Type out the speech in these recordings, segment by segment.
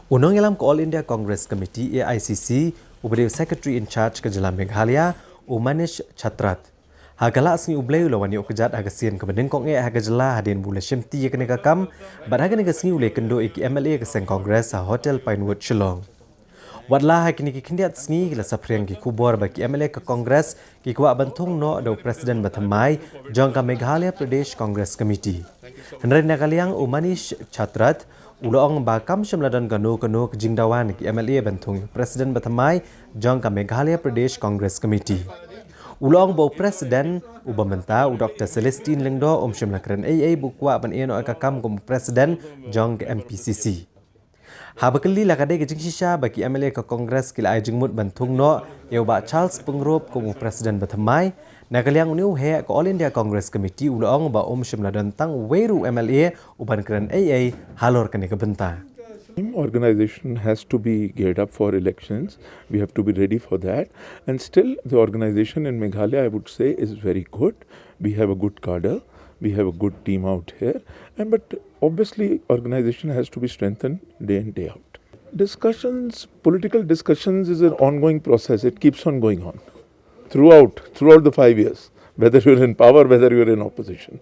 Nongialam ke All India Congress Committee AICC ubadil Secretary in Charge ke Jalan Meghalaya Umanish Chatrat. Hagalak sengi ublay ulawani ukejat hagasian ke bedengkong hagajala hadin bula syemti ya kene kakam bad haga nega sengi ulay kendo iki MLA ke Seng Congress sa Hotel Pinewood Shillong. Wadlah hakini ki kindiat sengi la sapriang ki kubor bagi MLA ke Congress ki kuak bantung no do Presiden Batamai jangka Meghalaya Pradesh Congress Committee. Hynrei Nagaliang Umanish Chatrat Uloong bakam syamladan gano ke jingdawan ki MLA bantung Presiden Batamai jangka Meghalaya Pradesh Congress Committee. Uloong bau Presiden ubamenta Dr. Celestine Lengdo syamlakran AA bukwa ban eno akakam kum Presiden jang ke MPCC. Habakali lakade ke jingsisha bagi MLA ke Kongres kila ay jingmut bantung no yau ba Charles Pengrop kum Presiden Batamai Nagaliang uniu he ke All India Congress Committee uloong ba syamladan tang weru MLA uban kran AA halor kene ke benta. Organization has to be geared up for elections. We have to be ready for that. And still, the organization in Meghalaya, I would say, is very good. We have a good cadre. We have a good team out here. But obviously, organization has to be strengthened day in, day out. Discussions, political discussions is an ongoing process. It keeps on going on throughout the 5 years, whether you're in power, whether you're in opposition.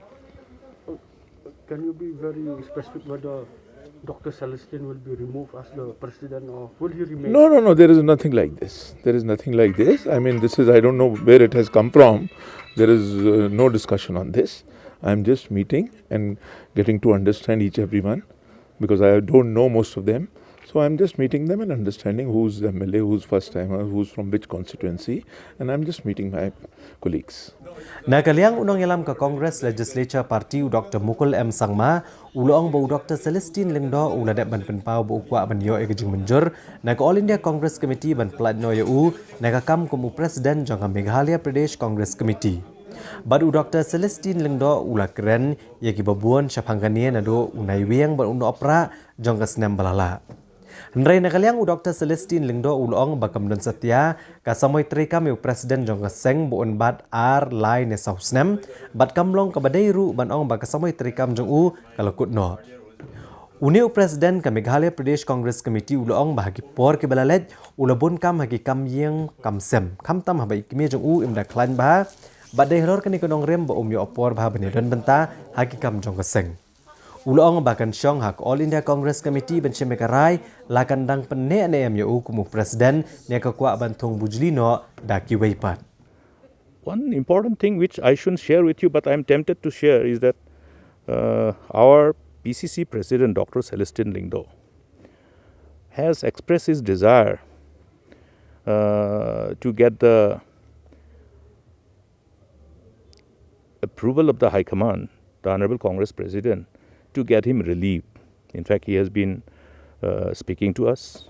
Can you be very specific whether Dr. Celestine will be removed as the president or will he remain? No. There is nothing like this. There is nothing like this. I mean, I don't know where it has come from. There is no discussion on this. I'm just meeting and getting to understand everyone because I don't know most of them. So I'm just meeting them and understanding who's MLA, who's first timer, who's from which constituency, and I'm just meeting my colleagues. Nagaliang Nongialam ke Congress Legislature Party Dr. Mukul Sangma uloong bau Dr. Celestine Lengdo uladak ban penpau bu ukwa ban yo egejing menjur na All India Congress Committee ban pelat no yu nagakam kumu Presiden jangka Meghalaya Pradesh Congress Committee. Badu Dr. Celestine Lengdo ulakren yaki babuan syaphanggania nado unai wiang ban uno opera jangka senam balala. Hynrei Nagaliang Dr. Celestine Lengdo uloong bakam dan setia kasamoy trikam yu Presiden jangka seng buon bat ar lai ne sausnem bat kamlong kabadairu banong bakasamoy trikam jong u kalakut no. Uniu Presiden ke Meghalaya Pradesh Congress Committee uloong bahagi por ke balalet ulabun kam hagi kam yang kam sem kam tam habai kimi jong u imda klan bah badai halor kani konong rem ba yo opor bah benedan benta hagi kam jong seng. Uloong bahkan syong hak All India Congress Committee benci Meghalaya lakan dang pene ne MU kumu Presiden ne kekuak bantung bujlino daki weipat. One important thing which I shouldn't share with you but I am tempted to share is that our PCC President Dr. Celestine Lengdo has expressed his desire to get the approval of the High Command, the Honorable Congress President, to get him relieved. In fact, he has been speaking to us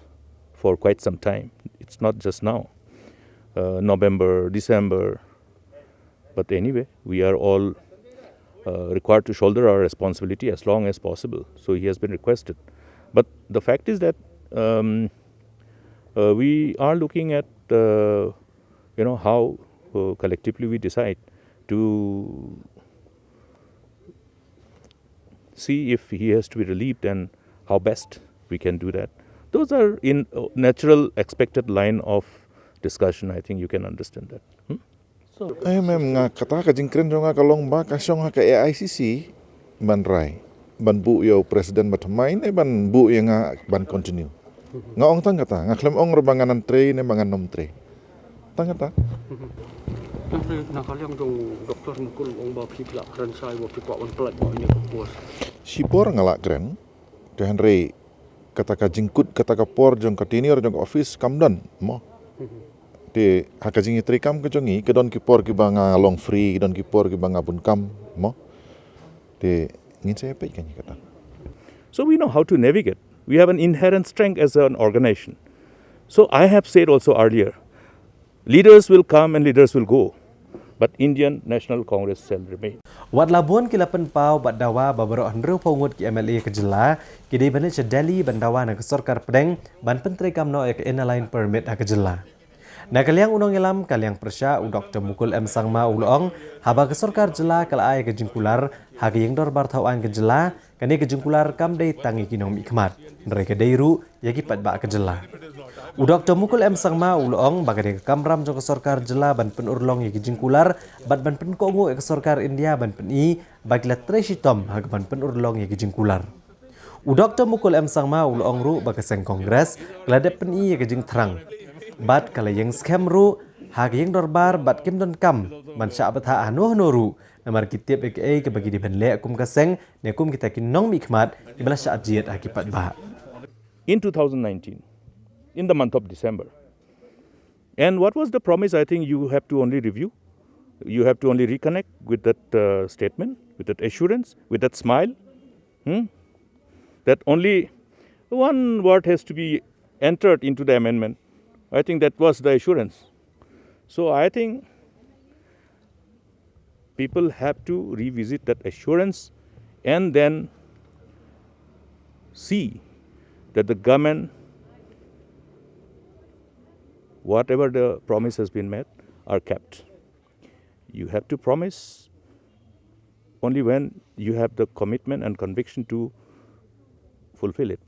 for quite some time. It's not just now, November, December. But anyway, we are all required to shoulder our responsibility as long as possible. So he has been requested. But the fact is that we are looking at how collectively we decide to see if he has to be relieved and how best we can do that. Those are in natural expected line of discussion. I think you can understand that. Nga kata ka jingkren jo nga kalong ba kasyong ka AICC ban rai ban bu yo Presiden Batamai ne ban bu yang ban continue. Nga ong tang kata nga klem ong rebanganan tre ne bangan nom tre. Tang kata. Nakaliang dong Dr. Mukul ong ba pikla kran sai wa pikwa wan pelat ba ini kapos. Sipor ngalak kren to Hynrei kata ka jingkut kata ka por jong ka tenure jong office kamdan mo. Di hakajing trikam ke jongi ke don ki por ki banga long free don ki por ki banga bun kam mo. Di ngin saya pe kan kata. So we know how to navigate. We have an inherent strength as an organization. So I have said also earlier, leaders will come and leaders will go. But Indian National Congress shall remain. Wat Labuan kilapan pau bat dawa babaro Hynrei pungut ki MLA ke jela kidi bane Delhi bandawa na ke Sarkar Pedeng ban pentri kamno ek inline permit ha ke jela. Na kaliang Nongialam kaliang persya u Dr. Mukul Sangma ulong haba ke sorkar jela kalai ke jingkular hagi yang dor bartauan ke jela kani ke jingkular kam dei tangi kinong mikmat mereka deiru yagi pat ba ke jela. U Dr. Mukul Sangma ulong bagade ke kamram jong ke sorkar jela ban penurlong yagi jingkular bat ban penkongo ke sorkar India ban peni bagla treshitom hag ban penurlong yagi jingkular. U Dr. Mukul Sangma ulong ru bakaseng kongres gladep peni yagi jing terang. Bat kala yang scam ru hagi yang dorbar bat kim don kam man sya batha anu noru namar kitip ke bagi di benle kum kaseng ne kum kita kinong mikmat ibala sya jiat akibat ba. In 2019, in the month of December. And what was the promise? I think you have to only review. You have to only reconnect with that statement, with that assurance, with that smile. That only one word has to be entered into the amendment. I think that was the assurance. So I think people have to revisit that assurance and then see that the government, whatever the promise has been made, are kept. You have to promise only when you have the commitment and conviction to fulfill it.